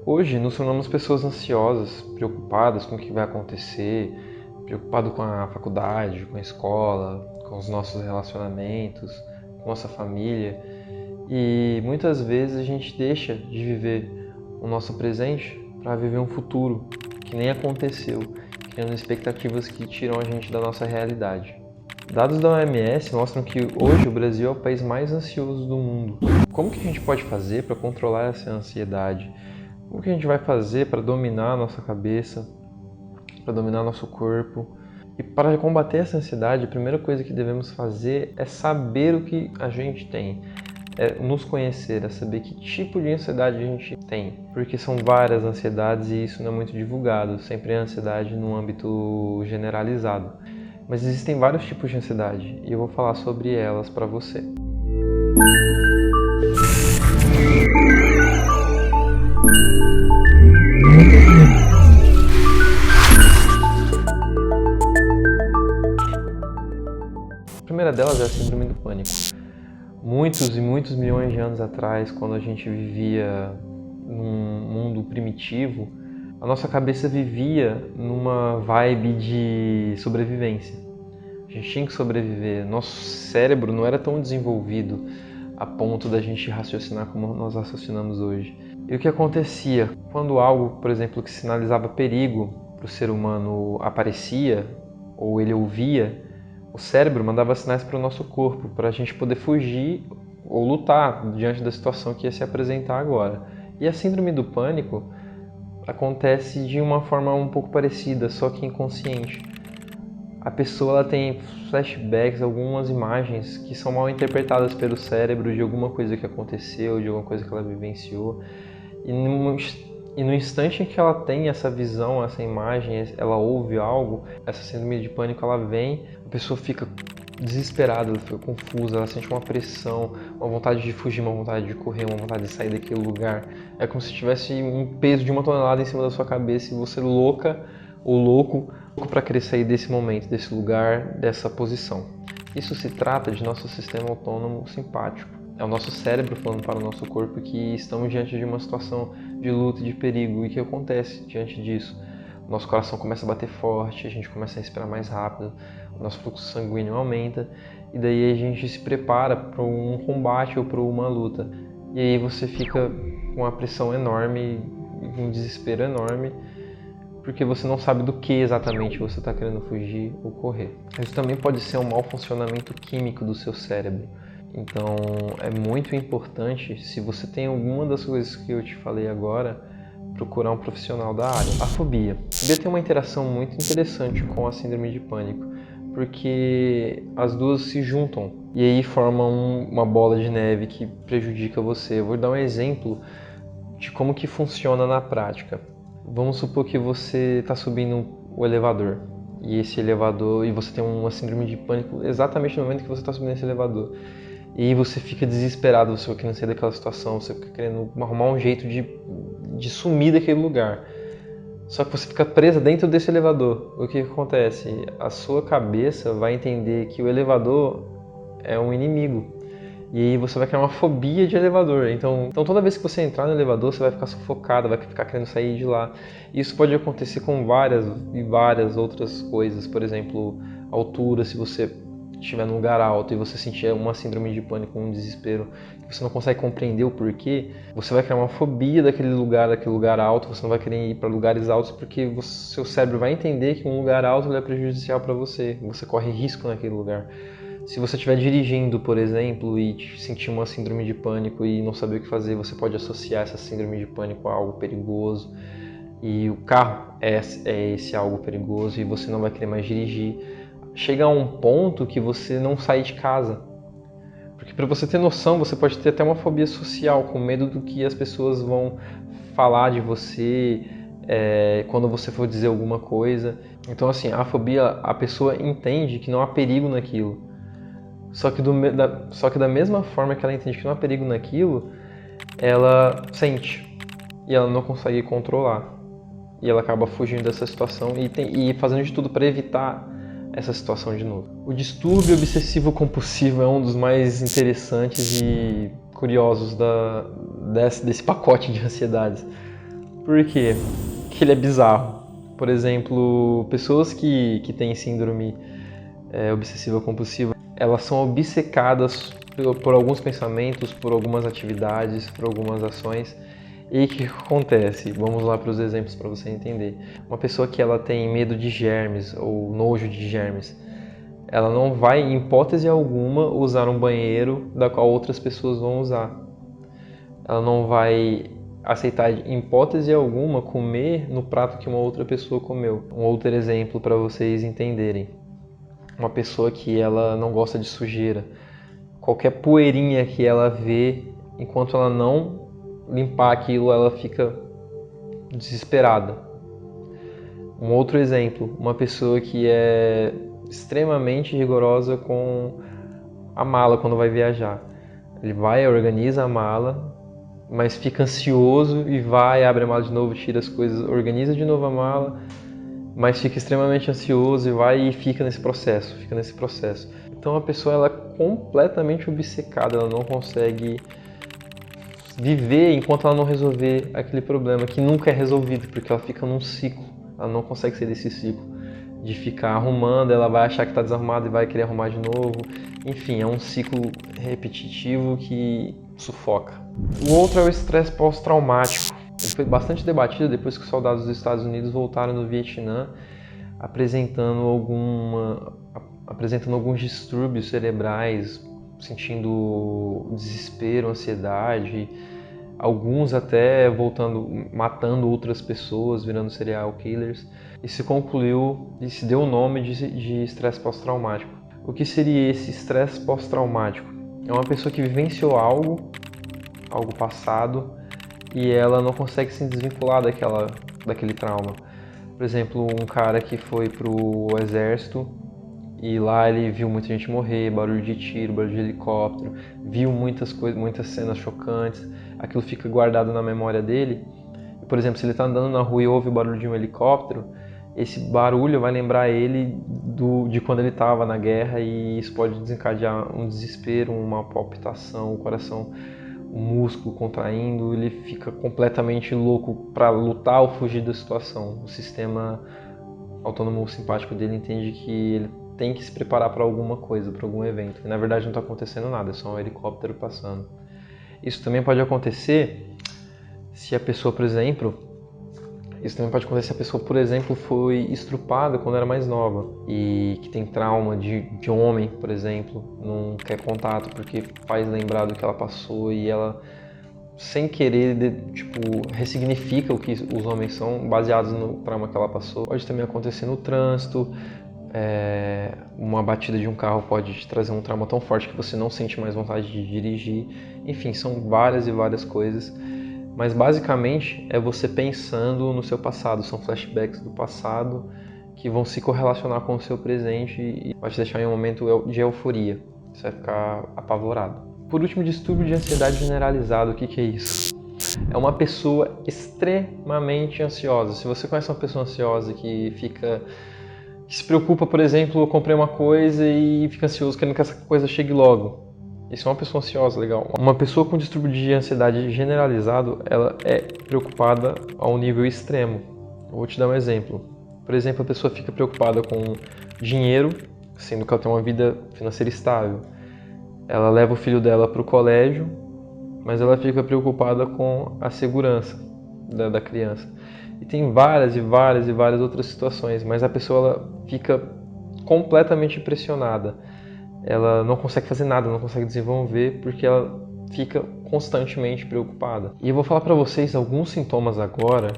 Hoje nos tornamos pessoas ansiosas, preocupadas com o que vai acontecer, preocupado com a faculdade, com a escola, com os nossos relacionamentos, com nossa família. E muitas vezes a gente deixa de viver o nosso presente para viver um futuro que nem aconteceu, criando expectativas que tiram a gente da nossa realidade. Dados da OMS mostram que hoje o Brasil é o país mais ansioso do mundo. Como que a gente pode fazer para controlar essa ansiedade? Como que a gente vai fazer para dominar a nossa cabeça, para dominar nosso corpo? E para combater essa ansiedade, a primeira coisa que devemos fazer é saber o que a gente tem, é nos conhecer, é saber que tipo de ansiedade a gente tem, porque são várias ansiedades e isso não é muito divulgado, sempre é ansiedade num âmbito generalizado. Mas existem vários tipos de ansiedade e eu vou falar sobre elas para você. A primeira delas é a síndrome do pânico. Muitos e muitos milhões de anos atrás, quando a gente vivia num mundo primitivo, a nossa cabeça vivia numa vibe de sobrevivência. A gente tinha que sobreviver. Nosso cérebro não era tão desenvolvido a ponto da gente raciocinar como nós raciocinamos hoje. E o que acontecia? Quando algo, por exemplo, que sinalizava perigo para o ser humano aparecia, ou ele ouvia, o cérebro mandava sinais para o nosso corpo, para a gente poder fugir ou lutar diante da situação que ia se apresentar agora. E a síndrome do pânico acontece de uma forma um pouco parecida, só que inconsciente. A pessoa ela tem flashbacks, algumas imagens que são mal interpretadas pelo cérebro de alguma coisa que aconteceu, de alguma coisa que ela vivenciou. E no instante em que ela tem essa visão, essa imagem, ela ouve algo, essa síndrome de pânico ela vem, a pessoa fica desesperada, ela fica confusa, ela sente uma pressão, uma vontade de fugir, uma vontade de correr, uma vontade de sair daquele lugar. É como se tivesse um peso de 1 tonelada em cima da sua cabeça e você louca ou louco para querer sair desse momento, desse lugar, dessa posição. Isso se trata de nosso sistema autônomo simpático. É o nosso cérebro falando para o nosso corpo que estamos diante de uma situação de luta e de perigo. E o que acontece diante disso? O nosso coração começa a bater forte, a gente começa a respirar mais rápido, o nosso fluxo sanguíneo aumenta e daí a gente se prepara para um combate ou para uma luta. E aí você fica com uma pressão enorme, um desespero enorme, porque você não sabe do que exatamente você está querendo fugir ou correr. Isso também pode ser um mau funcionamento químico do seu cérebro. Então é muito importante, se você tem alguma das coisas que eu te falei agora, procurar um profissional da área. A fobia. A fobia tem uma interação muito interessante com a síndrome de pânico, porque as duas se juntam e aí formam uma bola de neve que prejudica você. Eu vou dar um exemplo de como que funciona na prática. Vamos supor que você está subindo o elevador e esse elevador e você tem uma síndrome de pânico exatamente no momento que você está subindo esse elevador. E você fica desesperado, você fica querendo sair daquela situação, você fica querendo arrumar um jeito de sumir daquele lugar. Só que você fica presa dentro desse elevador. O que acontece? A sua cabeça vai entender que o elevador é um inimigo. E aí você vai criar uma fobia de elevador. Então toda vez que você entrar no elevador, você vai ficar sufocado, vai ficar querendo sair de lá. Isso pode acontecer com várias e várias outras coisas. Por exemplo, altura, se você estiver num lugar alto e você sentir uma síndrome de pânico, um desespero, que você não consegue compreender o porquê, você vai criar uma fobia daquele lugar alto, você não vai querer ir para lugares altos porque seu cérebro vai entender que um lugar alto é prejudicial para você, você corre risco naquele lugar. Se você estiver dirigindo, por exemplo, e sentir uma síndrome de pânico e não saber o que fazer, você pode associar essa síndrome de pânico a algo perigoso e o carro é esse algo perigoso e você não vai querer mais dirigir. Chega a um ponto que você não sai de casa. Porque para você ter noção, você pode ter até uma fobia social, com medo do que as pessoas vão falar de você quando você for dizer alguma coisa. Então assim, a fobia, a pessoa entende que não há perigo naquilo. Só que da mesma forma que ela entende que não há perigo naquilo, ela sente e ela não consegue controlar. E ela acaba fugindo dessa situação e fazendo de tudo para evitar essa situação de novo. O distúrbio obsessivo compulsivo é um dos mais interessantes e curiosos desse pacote de ansiedades. Por quê? Porque ele é bizarro. Por exemplo, pessoas que têm síndrome obsessiva compulsiva, elas são obcecadas por alguns pensamentos, por algumas atividades, por algumas ações. E o que acontece? Vamos lá para os exemplos para você entender. Uma pessoa que ela tem medo de germes ou nojo de germes, ela não vai, em hipótese alguma, usar um banheiro da qual outras pessoas vão usar. Ela não vai aceitar, em hipótese alguma, comer no prato que uma outra pessoa comeu. Um outro exemplo para vocês entenderem. Uma pessoa que ela não gosta de sujeira. Qualquer poeirinha que ela vê, enquanto ela não limpar aquilo, ela fica desesperada. Um outro exemplo, uma pessoa que é extremamente rigorosa com a mala quando vai viajar. Ele vai, organiza a mala, mas fica ansioso e vai, abre a mala de novo, tira as coisas, organiza de novo a mala, mas fica extremamente ansioso e vai e fica nesse processo, Então a pessoa ela é completamente obcecada, ela não consegue viver enquanto ela não resolver aquele problema que nunca é resolvido, porque ela fica num ciclo, ela não consegue sair desse ciclo de ficar arrumando, ela vai achar que está desarrumada e vai querer arrumar de novo. Enfim, é um ciclo repetitivo que sufoca. O outro é o estresse pós-traumático. Ele foi bastante debatido depois que os soldados dos Estados Unidos voltaram do Vietnã apresentando alguns distúrbios cerebrais, sentindo desespero, ansiedade, alguns até matando outras pessoas, virando serial killers, e se concluiu e se deu o nome de estresse pós-traumático. O que seria esse estresse pós-traumático? É uma pessoa que vivenciou algo passado, e ela não consegue se desvincular daquele trauma. Por exemplo, um cara que foi pro exército e lá ele viu muita gente morrer, barulho de tiro, barulho de helicóptero, viu muitas cenas chocantes, aquilo fica guardado na memória dele. Por exemplo, se ele está andando na rua e ouve o barulho de um helicóptero, esse barulho vai lembrar ele de quando ele estava na guerra, e isso pode desencadear um desespero, uma palpitação, o coração, o músculo contraindo, ele fica completamente louco para lutar ou fugir da situação. O sistema autônomo simpático dele entende que ele tem que se preparar para alguma coisa, para algum evento. E na verdade não está acontecendo nada, é só um helicóptero passando. Isso também pode acontecer se a pessoa, por exemplo, foi estrupada quando era mais nova e que tem trauma de homem, por exemplo, não quer contato porque faz lembrar do que ela passou e ela, sem querer, ressignifica o que os homens são baseados no trauma que ela passou. Pode também acontecer no trânsito, uma batida de um carro pode te trazer um trauma tão forte que você não sente mais vontade de dirigir. Enfim, são várias e várias coisas. Mas basicamente é você pensando no seu passado, são flashbacks do passado que vão se correlacionar com o seu presente e vai te deixar em um momento de euforia. Você vai ficar apavorado. Por último, distúrbio de ansiedade generalizado. O que é isso? É uma pessoa extremamente ansiosa. Se você conhece uma pessoa ansiosa que se preocupa, por exemplo, eu comprei uma coisa e fica ansioso querendo que essa coisa chegue logo. Isso é uma pessoa ansiosa, legal. Uma pessoa com distúrbio de ansiedade generalizado, ela é preocupada a um nível extremo. Eu vou te dar um exemplo. Por exemplo, a pessoa fica preocupada com dinheiro, sendo que ela tem uma vida financeira estável. Ela leva o filho dela para o colégio, mas ela fica preocupada com a segurança da criança. E tem várias e várias e várias outras situações, mas a pessoa ela fica completamente pressionada. Ela não consegue fazer nada, não consegue desenvolver porque ela fica constantemente preocupada. E eu vou falar para vocês alguns sintomas agora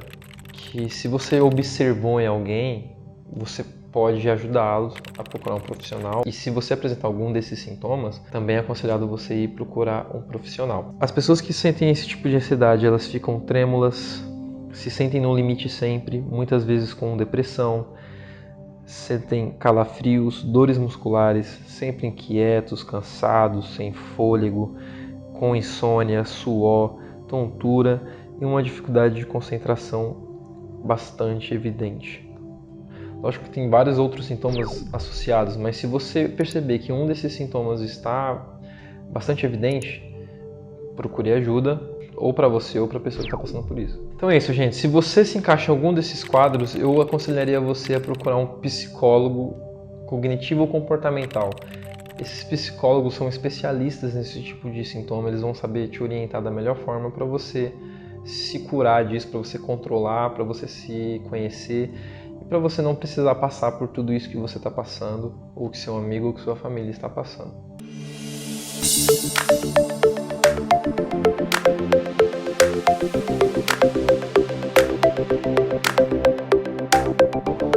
que, se você observou em alguém, você pode ajudá-los a procurar um profissional. E se você apresentar algum desses sintomas, também é aconselhado você ir procurar um profissional. As pessoas que sentem esse tipo de ansiedade, elas ficam trêmulas, se sentem no limite sempre, muitas vezes com depressão, sentem calafrios, dores musculares, sempre inquietos, cansados, sem fôlego, com insônia, suor, tontura e uma dificuldade de concentração bastante evidente. Lógico que tem vários outros sintomas associados, mas se você perceber que um desses sintomas está bastante evidente, procure ajuda, ou para você ou para a pessoa que está passando por isso. Então é isso, gente. Se você se encaixa em algum desses quadros, eu aconselharia você a procurar um psicólogo cognitivo ou comportamental. Esses psicólogos são especialistas nesse tipo de sintoma, eles vão saber te orientar da melhor forma para você se curar disso, para você controlar, para você se conhecer e para você não precisar passar por tudo isso que você está passando, ou que seu amigo ou que sua família está passando.